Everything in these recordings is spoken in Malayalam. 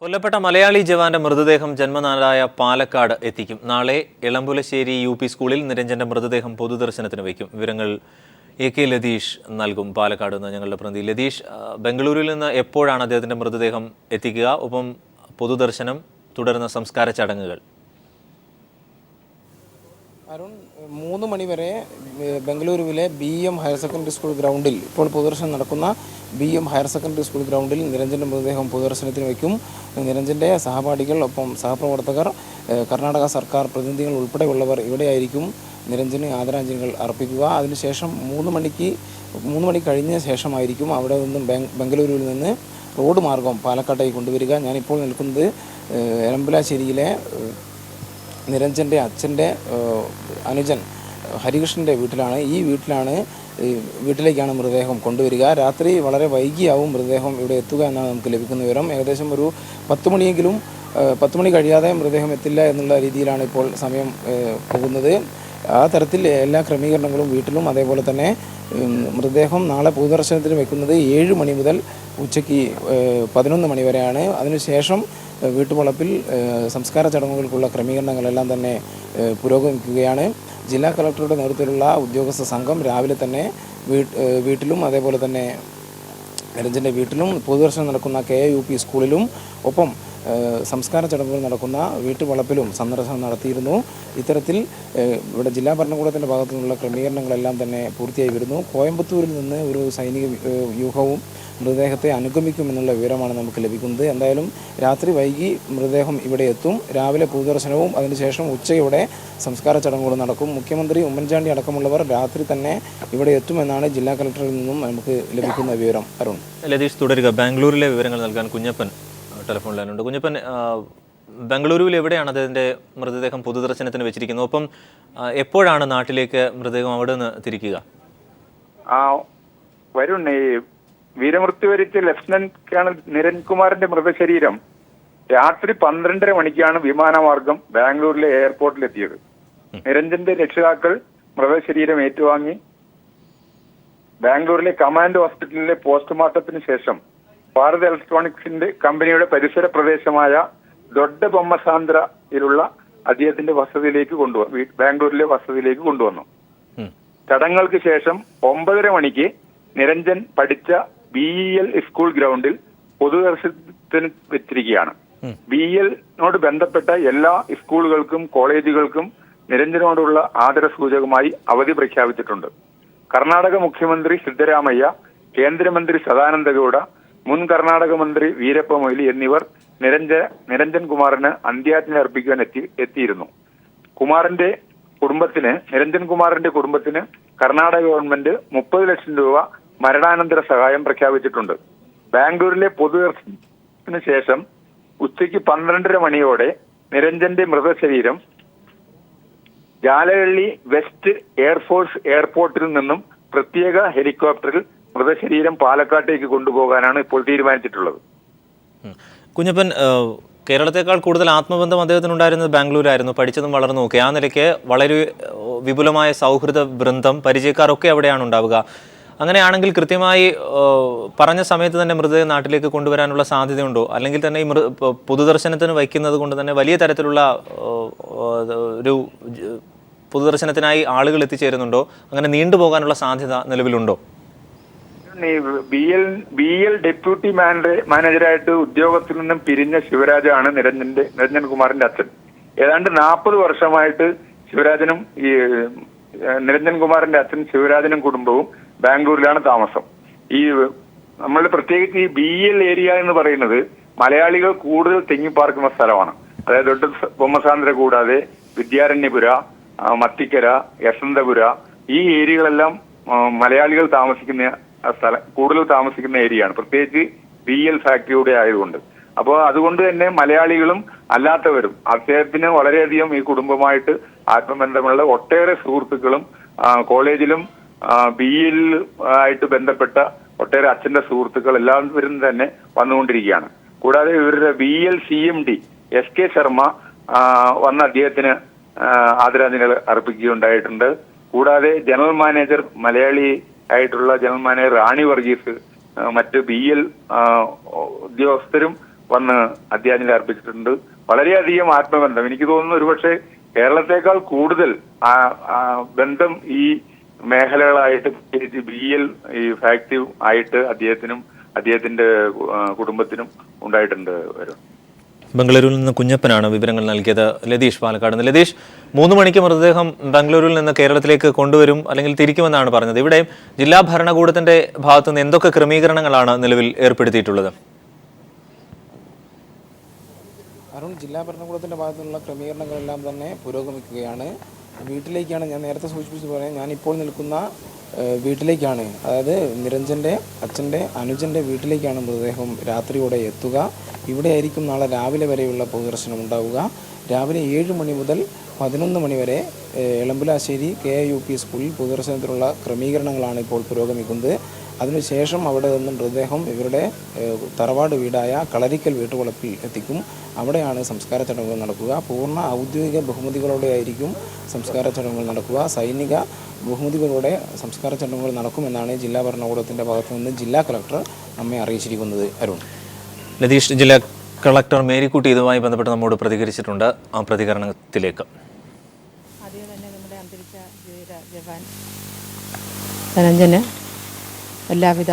കൊല്ലപ്പെട്ട മലയാളി ജവാന്റെ മൃതദേഹം ജന്മനാടായ പാലക്കാട് എത്തിക്കും. നാളെ എളമ്പുലശ്ശേരി UP സ്കൂളിൽ നിരഞ്ജന്റെ മൃതദേഹം പൊതുദർശനത്തിന് വയ്ക്കും. വിവരങ്ങൾ AK ലതീഷ് നൽകും. പാലക്കാട് നിന്ന് ഞങ്ങളുടെ പ്രതിനിധി ലതീഷ്, ബംഗളൂരുവിൽ നിന്ന് എപ്പോഴാണ് അദ്ദേഹത്തിന്റെ മൃതദേഹം എത്തിക്കുക? ഒപ്പം പൊതുദർശനം, തുടർന്ന് സംസ്കാര ചടങ്ങുകൾ. അരുൺ, 3 മണി വരെ ബംഗളൂരുവിലെ BM ഹയർ സെക്കൻഡറി സ്കൂൾ ഗ്രൗണ്ടിൽ ഇപ്പോൾ പൊതുദർശനം നടക്കുന്ന BM ഹയർ സെക്കൻഡറി സ്കൂൾ ഗ്രൗണ്ടിൽ നിരഞ്ജൻ്റെ മൃതദേഹം പൊതുദർശനത്തിന് വയ്ക്കും. നിരഞ്ജൻ്റെ സഹപാഠികൾ, ഒപ്പം സഹപ്രവർത്തകർ, കർണാടക സർക്കാർ പ്രതിനിധികൾ ഉൾപ്പെടെയുള്ളവർ ഇവിടെയായിരിക്കും നിരഞ്ജന് ആദരാഞ്ജലികൾ അർപ്പിക്കുക. അതിനുശേഷം 3 മണി കഴിഞ്ഞ ശേഷമായിരിക്കും അവിടെ നിന്നും ബംഗളൂരുവിൽ നിന്ന് റോഡ് മാർഗം പാലക്കാട്ടേക്ക് കൊണ്ടുവരിക. ഞാനിപ്പോൾ നിൽക്കുന്നത് എളമ്പുലശ്ശേരിയിലെ നിരഞ്ജൻ്റെ അച്ഛൻ്റെ അനുജൻ ഹരികൃഷ്ണൻ്റെ വീട്ടിലാണ്. ഈ വീട്ടിലേക്കാണ് മൃതദേഹം കൊണ്ടുവരിക. രാത്രി വളരെ വൈകിയാവും മൃതദേഹം ഇവിടെ എത്തുക എന്നാണ് നമുക്ക് ലഭിക്കുന്ന വിവരം. ഏകദേശം ഒരു 10 മണി കഴിയാതെ മൃതദേഹം എത്തില്ല എന്നുള്ള രീതിയിലാണ് ഇപ്പോൾ സമയം പോകുന്നത്. ആ തരത്തിൽ എല്ലാ ക്രമീകരണങ്ങളും വീട്ടിലും, അതേപോലെ തന്നെ മൃതദേഹം നാളെ പൊതുദർശനത്തിന് വെക്കുന്നത് 7 മണി മുതൽ ഉച്ചയ്ക്ക് 11 മണി വരെയാണ്. അതിനുശേഷം വീട്ടുവളപ്പിൽ സംസ്കാര ചടങ്ങുകൾക്കുള്ള ക്രമീകരണങ്ങളെല്ലാം തന്നെ പുരോഗമിക്കുകയാണ്. ജില്ലാ കളക്ടറുടെ നേതൃത്വത്തിലുള്ള ഉദ്യോഗസ്ഥ സംഘം രാവിലെ തന്നെ വീട്ടിലും, അതേപോലെ തന്നെ നിരഞ്ജൻ്റെ വീട്ടിലും, പൊതുദർശനം നടക്കുന്ന KUP സ്കൂളിലും, ഒപ്പം സംസ്കാര ചടങ്ങുകൾ നടക്കുന്ന വീട്ടുവളപ്പിലും സന്ദർശനം നടത്തിയിരുന്നു. ഇത്തരത്തിൽ ഇവിടെ ജില്ലാ ഭരണകൂടത്തിൻ്റെ ഭാഗത്തു നിന്നുള്ള ക്രമീകരണങ്ങളെല്ലാം തന്നെ പൂർത്തിയായി വരുന്നു. കോയമ്പത്തൂരിൽ നിന്ന് ഒരു സൈനിക വ്യൂഹവും മൃതദേഹത്തെ അനുഗമിക്കുമെന്നുള്ള വിവരമാണ് നമുക്ക് ലഭിക്കുന്നത്. എന്തായാലും രാത്രി വൈകി മൃതദേഹം ഇവിടെ എത്തും. രാവിലെ പൊതുദർശനവും അതിനുശേഷം ഉച്ചയോടെ സംസ്കാര ചടങ്ങുകൾ നടക്കും. മുഖ്യമന്ത്രി ഉമ്മൻചാണ്ടി അടക്കമുള്ളവർ രാത്രി തന്നെ ഇവിടെ എത്തുമെന്നാണ് ജില്ലാ കളക്ടറിൽ നിന്നും നമുക്ക് ലഭിക്കുന്ന വിവരം. അരുൺ, ലതീഷ് തുടരുക. ബാംഗ്ലൂരിലെ വിവരങ്ങൾ നൽകാൻ കുഞ്ഞപ്പൻ ടെലിഫോൺ ലൈനുണ്ട്. കുഞ്ഞപ്പൻ, ബംഗളൂരുവിൽ എവിടെയാണ് അദ്ദേഹത്തിൻ്റെ മൃതദേഹം പൊതുദർശനത്തിന് വെച്ചിരിക്കുന്നത്? ഒപ്പം എപ്പോഴാണ് നാട്ടിലേക്ക് മൃതദേഹം അവിടെ നിന്ന് തിരിക്കുക? വരുൺ, ഈ വീരമൃത്യു വരിച്ച ലഫ്റ്റനന്റ് കേണൽ നിരഞ്കുമാറിന്റെ മൃതശരീരം രാത്രി 12:30 മണിക്കാണ് വിമാനമാർഗം ബാംഗ്ലൂരിലെ എയർപോർട്ടിലെത്തിയത്. നിരഞ്ജന്റെ രക്ഷിതാക്കൾ മൃതശരീരം ഏറ്റുവാങ്ങി ബാംഗ്ലൂരിലെ കമാൻഡ് ഹോസ്പിറ്റലിലെ പോസ്റ്റ്മോർട്ടത്തിന് ശേഷം ഭാരത് ഇലക്ട്രോണിക്സിന്റെ കമ്പനിയുടെ പരിസര പ്രദേശമായ ദൊഡ്ഡ ബൊമ്മസാന്ദ്രയിലുള്ള അദ്ദേഹത്തിന്റെ വസതിയിലേക്ക് ബാംഗ്ലൂരിലെ വസതിയിലേക്ക് കൊണ്ടുവന്നു. ചടങ്ങുകൾക്ക് ശേഷം 9:30 മണിക്ക് നിരഞ്ജൻ പഠിച്ച BEL സ്കൂൾ ഗ്രൗണ്ടിൽ പൊതുദർശനത്തിന് വെച്ചിരിക്കുകയാണ്. BEL-നോട് ബന്ധപ്പെട്ട എല്ലാ സ്കൂളുകൾക്കും കോളേജുകൾക്കും നിരഞ്ജനോടുള്ള ആദരസൂചകമായി അവധി പ്രഖ്യാപിച്ചിട്ടുണ്ട്. കർണാടക മുഖ്യമന്ത്രി സിദ്ധരാമയ്യ, കേന്ദ്രമന്ത്രി സദാനന്ദ ഗൌഡ, മുൻ കർണാടക മന്ത്രി വീരപ്പ മൊയ്ലി എന്നിവർ നിരഞ്ജൻ കുമാറിന് അന്ത്യാഞ്ജലി അർപ്പിക്കാൻ എത്തിയിരുന്നു. നിരഞ്ജൻ കുമാറിന്റെ കുടുംബത്തിന് കർണാടക ഗവൺമെന്റ് 30 ലക്ഷം രൂപ മരണാനന്തര സഹായം പ്രഖ്യാപിച്ചിട്ടുണ്ട്. ബാംഗ്ലൂരിലെ പൊതുദർശനത്തിന് ശേഷം ഉച്ചയ്ക്ക് 12:30 മണിയോടെ നിരഞ്ജന്റെ മൃതശരീരം ജാലഹള്ളി വെസ്റ്റ് എയർഫോഴ്സ് എയർപോർട്ടിൽ നിന്നും പ്രത്യേക ഹെലികോപ്റ്ററിൽ മൃതശരീരം പാലക്കാട്ടേക്ക് കൊണ്ടുപോകാനാണ് ഇപ്പോൾ തീരുമാനിച്ചിട്ടുള്ളത്. കുഞ്ഞപ്പൻ, കേരളത്തെക്കാൾ കൂടുതൽ ആത്മബന്ധം അദ്ദേഹത്തിനുണ്ടായിരുന്നത് ബാംഗ്ലൂരായിരുന്നു. പഠിച്ചതും വളർന്നു നോക്കി. ആ നിലയ്ക്ക് വളരെ വിപുലമായ സൗഹൃദ വൃന്ദം, പരിചയക്കാരൊക്കെ അവിടെയാണ് ഉണ്ടാവുക. അങ്ങനെയാണെങ്കിൽ കൃത്യമായി പറഞ്ഞ സമയത്ത് തന്നെ മൃതദേഹം നാട്ടിലേക്ക് കൊണ്ടുവരാനുള്ള സാധ്യതയുണ്ടോ? അല്ലെങ്കിൽ തന്നെ ഈ പൊതുദർശനത്തിന് വയ്ക്കുന്നത് കൊണ്ട് തന്നെ വലിയ തരത്തിലുള്ള ഒരു പൊതുദർശനത്തിനായി ആളുകൾ എത്തിച്ചേരുന്നുണ്ടോ? അങ്ങനെ നീണ്ടുപോകാനുള്ള സാധ്യത നിലവിലുണ്ടോ? BEL ഡെപ്യൂട്ടി മാനേജറായിട്ട് ഉദ്യോഗത്തിൽ നിന്നും പിരിഞ്ഞ ശിവരാജാണ് നിരഞ്ജൻ കുമാറിന്റെ അച്ഛൻ. ഏതാണ്ട് 40 വർഷമായിട്ട് ശിവരാജനും നിരഞ്ജൻ കുമാറിന്റെ അച്ഛൻ ശിവരാജനും കുടുംബവും ബാംഗ്ലൂരിലാണ് താമസം. നമ്മൾ പ്രത്യേകിച്ച് ഈ BEL ഏരിയ എന്ന് പറയുന്നത് മലയാളികൾ കൂടുതൽ തിങ്ങിപ്പാർക്കുന്ന സ്ഥലമാണ്. അതായത് ദൊഡ്ഡ ബൊമ്മസാന്ദ്ര കൂടാതെ വിദ്യാരണ്യപുര, മത്തിക്കര, യശന്തപുര, ഈ ഏരിയകളെല്ലാം മലയാളികൾ കൂടുതൽ താമസിക്കുന്ന ഏരിയയാണ്, പ്രത്യേകിച്ച് BEL ഫാക്ടറിയുടെ ആയതുകൊണ്ട്. അപ്പോൾ അതുകൊണ്ട് തന്നെ മലയാളികളും അല്ലാത്തവരും അദ്ദേഹത്തിന് വളരെയധികം ഈ കുടുംബമായിട്ട് ആത്മബന്ധമുള്ള ഒട്ടേറെ സുഹൃത്തുക്കളും കോളേജിലും BEL ആയിട്ട് ബന്ധപ്പെട്ട ഒട്ടേറെ അച്ഛന്റെ സുഹൃത്തുക്കൾ എല്ലാവരും തന്നെ വന്നുകൊണ്ടിരിക്കുകയാണ്. കൂടാതെ ഇവരുടെ BEL CMD SK ശർമ്മ വന്ന അദ്ദേഹത്തിന് ആദരാഞ്ജലികൾ അർപ്പിക്കുകയുണ്ടായിട്ടുണ്ട്. കൂടാതെ ജനറൽ മാനേജർ മലയാളി ആയിട്ടുള്ള ജനറൽ മാനേജർ റാണി വർഗീസ്, മറ്റ് BEL ഉദ്യോഗസ്ഥരും വന്ന് അന്ത്യാഞ്ജലി അർപ്പിച്ചിട്ടുണ്ട്. വളരെയധികം ആത്മബന്ധം. എനിക്ക് തോന്നുന്നു ഒരുപക്ഷെ കേരളത്തെക്കാൾ കൂടുതൽ ആ ബന്ധം ഈ മേഖലകളായിട്ട്, പ്രത്യേകിച്ച് BL ഈ ഫാക്ടീവ് ആയിട്ട് അദ്ദേഹത്തിന്റെ കുടുംബത്തിനും ഉണ്ടായിട്ടുണ്ട്. വരും ബംഗളൂരുവിൽ നിന്ന് കുഞ്ഞപ്പനാണ് വിവരങ്ങൾ നൽകിയത്. ലതീഷ് പാലക്കാട് നിന്ന്. ലതീഷ്, 3 മണിക്ക് മൃതദേഹം ബാംഗ്ലൂരിൽ നിന്ന് കേരളത്തിലേക്ക് കൊണ്ടുവരും അല്ലെങ്കിൽ തിരിക്കുമെന്നാണ് പറഞ്ഞത്. ഇവിടെ ജില്ലാ ഭരണകൂടത്തിന്റെ ഭാഗത്തുനിന്ന് എന്തൊക്കെ ക്രമീകരണങ്ങളാണ് നിലവിൽ ഏർപ്പെടുത്തിയിട്ടുള്ളത്? അരുൺ, ജില്ലാ ഭരണകൂടത്തിൻ്റെ ഭാഗത്തുനിന്നുള്ള ക്രമീകരണങ്ങളെല്ലാം തന്നെ പുരോഗമിക്കുകയാണ്. വീട്ടിലേക്കാണ് ഞാൻ നേരത്തെ സൂചിപ്പിച്ചു പറയാൻ, ഞാനിപ്പോൾ നിൽക്കുന്ന വീട്ടിലേക്കാണ്, അതായത് നിരഞ്ജൻ്റെ അച്ഛൻ്റെ അനുജൻ്റെ വീട്ടിലേക്കാണ് മൃതദേഹം രാത്രിയോടെ എത്തുക. ഇവിടെയായിരിക്കും നാളെ രാവിലെ വരെയുള്ള പൊതുദർശനം ഉണ്ടാവുക. രാവിലെ 7 മണി മുതൽ 11 മണി വരെ എളമ്പുലാശ്ശേരി KIUP സ്കൂളിൽ പൊതുദർശനത്തിനുള്ള ക്രമീകരണങ്ങളാണ് ഇപ്പോൾ പുരോഗമിക്കുന്നത്. അതിനുശേഷം അവിടെ നിന്നും മൃതദേഹം ഇവരുടെ തറവാട് വീടായ കളരിക്കൽ വീട്ടുവളപ്പിൽ എത്തിക്കും. അവിടെയാണ് സംസ്കാര ചടങ്ങുകൾ നടക്കുക. പൂർണ്ണ ഔദ്യോഗിക ബഹുമതികളോടെ ആയിരിക്കും സംസ്കാര ചടങ്ങുകൾ നടക്കുക. സൈനിക ബഹുമതികളോടെ സംസ്കാര ചടങ്ങുകൾ നടക്കുമെന്നാണ് ജില്ലാ ഭരണകൂടത്തിൻ്റെ ഭാഗത്തു നിന്ന് ജില്ലാ കളക്ടർ നമ്മെ അറിയിച്ചിരിക്കുന്നത്. അരുൺ. ലതീഷ്, ജില്ലാ കളക്ടർ മേരിക്കുട്ടി ഇതുമായി ബന്ധപ്പെട്ട് നമ്മോട് പ്രതികരിച്ചിട്ടുണ്ട്. ആ പ്രതികരണത്തിലേക്ക്. ആദ്യം തന്നെ നമ്മുടെ അന്തരിച്ച ജവാൻ ധനഞ്ജന് എല്ലാവിധ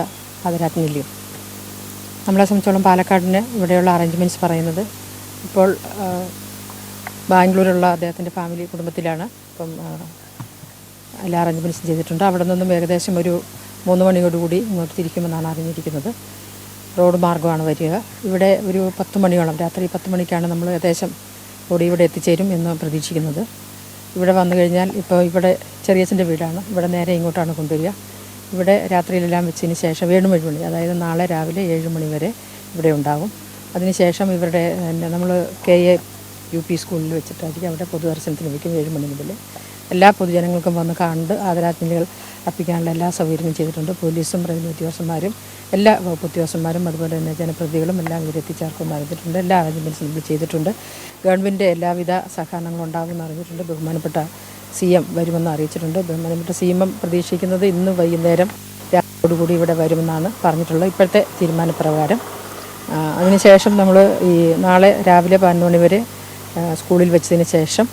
ആദരാജ്ഞലിയും. നമ്മളെ സംബന്ധിച്ചോളം പാലക്കാടിന് ഇവിടെയുള്ള അറേഞ്ച്മെൻറ്റ്സ് പറയുന്നത് ഇപ്പോൾ ബാംഗ്ലൂരുള്ള അദ്ദേഹത്തിൻ്റെ ഫാമിലി കുടുംബത്തിലാണ്. ഇപ്പം എല്ലാ അറേഞ്ച്മെൻറ്റ്സും ചെയ്തിട്ടുണ്ട്. അവിടെ നിന്നും ഏകദേശം ഒരു 3 മണിയോടുകൂടി ഇങ്ങോട്ട് തിരിക്കുമെന്നാണ് അറിഞ്ഞിരിക്കുന്നത്. റോഡ് മാർഗ്ഗമാണ് വരിക. ഇവിടെ ഒരു 10 മണിയോളം, രാത്രി 10 മണിക്കാണ് നമ്മൾ ഏകദേശം ബോഡി ഇവിടെ എത്തിച്ചേരും എന്ന് പ്രതീക്ഷിക്കുന്നത്. ഇവിടെ വന്നു കഴിഞ്ഞാൽ ഇപ്പോൾ ഇവിടെ ചെറിയച്ഛൻ്റെ വീടാണ്, ഇവിടെ നേരെ ഇങ്ങോട്ടാണ് കൊണ്ടുവരിക. ഇവിടെ രാത്രിയിലെല്ലാം വെച്ചതിന് ശേഷം 7 മണി, അതായത് നാളെ രാവിലെ 7 മണി വരെ ഇവിടെ ഉണ്ടാകും. അതിനുശേഷം ഇവരുടെ നമ്മൾ KIUP സ്കൂളിൽ വെച്ചിട്ടായിരിക്കും അവിടെ പൊതുദർശനത്തിന് വയ്ക്കും. 7 മണി മുതൽ എല്ലാ പൊതുജനങ്ങൾക്കും വന്ന് കണ്ട് ആദരാജ്ഞലികൾ അർപ്പിക്കാനുള്ള എല്ലാ സൗകര്യങ്ങളും ചെയ്തിട്ടുണ്ട്. പോലീസും റവന്യൂ ഉദ്യോഗസ്ഥന്മാരും എല്ലാ വകുപ്പ് ഉദ്യോഗസ്ഥന്മാരും അതുപോലെ തന്നെ ജനപ്രതിനിധികളും എല്ലാം ഇവിടെ എത്തിച്ചേർക്കുമെന്ന് അറിഞ്ഞിട്ടുണ്ട്. എല്ലാ അറേഞ്ച്മെൻറ്റ്സും നമ്മൾ ചെയ്തിട്ടുണ്ട്. ഗവൺമെൻറ് എല്ലാവിധ സഹകരണങ്ങളും ഉണ്ടാകുമെന്ന് അറിഞ്ഞിട്ടുണ്ട്. ബഹുമാനപ്പെട്ട CM വരുമെന്ന് അറിയിച്ചിട്ടുണ്ട്. ബഹുമാനപ്പെട്ട CM പ്രതീക്ഷിക്കുന്നത് ഇന്ന് വൈകുന്നേരം രാത്രിയോടുകൂടി ഇവിടെ വരുമെന്നാണ് പറഞ്ഞിട്ടുള്ളത് ഇപ്പോഴത്തെ തീരുമാനപ്രകാരം. അതിനുശേഷം നമ്മൾ ഈ നാളെ രാവിലെ 11 മണി വരെ സ്കൂളിൽ വെച്ചതിന് ശേഷം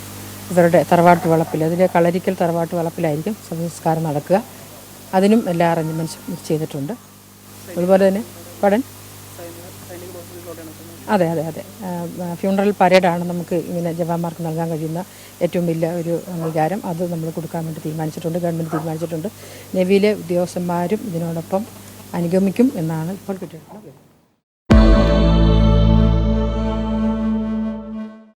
ഇവരുടെ തറവാട്ട് വളപ്പിൽ, അതിലെ കളരിക്കൽ തറവാട്ട് വളപ്പിലായിരിക്കും സംസ്കാരം നടക്കുക. അതിനും എല്ലാ അറേഞ്ച്മെൻറ്റ്സും ചെയ്തിട്ടുണ്ട്. അതുപോലെ തന്നെ അതെ ഫ്യൂണറൽ പരേഡാണ് നമുക്ക് ഇങ്ങനെ ജവാന്മാർക്ക് നൽകാൻ കഴിയുന്ന ഏറ്റവും വലിയ ഒരു അംഗീകാരം. അത് നമ്മൾ കൊടുക്കാൻ വേണ്ടി തീരുമാനിച്ചിട്ടുണ്ട്, ഗവൺമെൻറ് തീരുമാനിച്ചിട്ടുണ്ട്. നേവിയിലെ ഉദ്യോഗസ്ഥന്മാരും ഇതിനോടൊപ്പം അനുഗമിക്കും എന്നാണ് ഇപ്പോൾ കിട്ടിയിട്ടുള്ളത്.